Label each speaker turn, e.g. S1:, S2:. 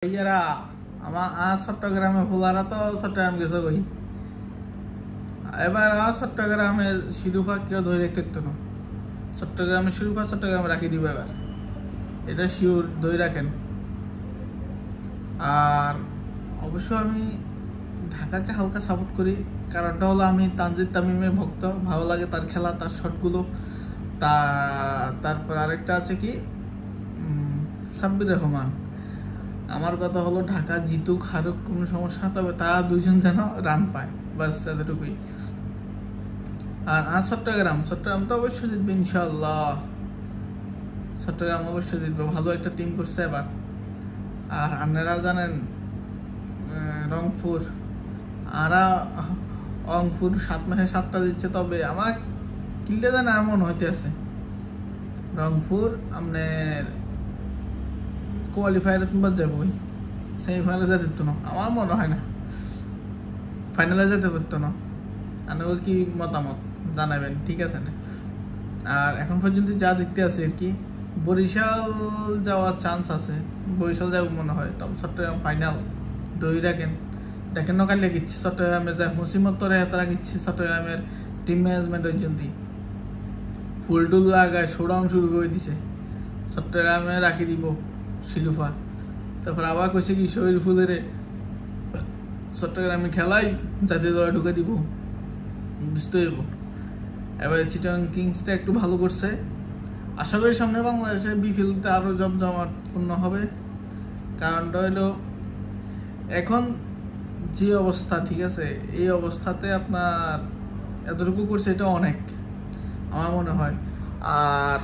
S1: ইয়ারা আমার চট্টগ্রামে ফুলারা তো চট্টগ্রাম গেছে কই এবার আমার চট্টগ্রামে শিরোপা কেউ ধরে রাখতে না চট্টগ্রামের শিরোপা চট্টগ্রামে রাখি দিব এবার এটা শিওর ধরে রাখেন। আর অবশ্য আমি ঢাকাকে হালকা সাপোর্ট করি, কারণটা হলো আমি তানজিদ তামিমের ভক্ত, ভালো লাগে তার খেলা, তার শটগুলো। তারপর আরেকটা আছে কি সাব্বির রহমান। আমার কথা হলো ঢাকা জিতুক হারুক কোনো সমস্যা, তবে তারা দুইজন যেন রান পায়, বাস এতটুকুই। আর চট্টগ্রাম তো অবশ্যই জিতবে ইনশাল্লাহ, চট্টগ্রাম অবশ্যই জিতবে, ভালো একটা টিম করছে এবার। আর আপনারা জানেন রংপুর 7 ম্যাচে 7টা দিচ্ছে, তবে আমার কিনলে যেন এমন হইতে আছে রংপুর আপনার কোয়ালিফায়ারে তোমার যাবই, সেমিফাইনালে যেতে পারতো না, আমার মনে হয় না ফাইনালে যেতে পারতো না। আপনার কি মতামত জানাবেন, ঠিক আছে না? আর এখন পর্যন্ত যা দেখতে আছে আর কি বরিশাল যাওয়ার চান্স আছে, বরিশাল যাবো মনে হয়, তবে চট্টগ্রাম ফাইনাল ধরে রাখেন। দেখেন নকালে গিচ্ছে চট্টগ্রামে যায় মুসিমতরে তারা গিচ্ছে চট্টগ্রামের টিম ম্যানেজমেন্টের জন্য ফুলটুল লাগায় শোডাউন শুরু করে দিছে, চট্টগ্রামে রাখি দিব শিলুফা। তারপর আবার কইছে কি শহীদ ফুলের চট্টগ্রামে খেলাই জাতীয় দলে ঢুকে দিব, বুঝতে হইব। এবার চিটাগাং কিংসটা একটু ভালো করছে, আশা করি সামনে বাংলাদেশের বিপিএলতে আরো জমজমাটপূর্ণ হবে। কারণটা হইলো এখন যে অবস্থা, ঠিক আছে, এই অবস্থাতে আপনার এতটুকু করছে এটা অনেক আমার মনে হয়। আর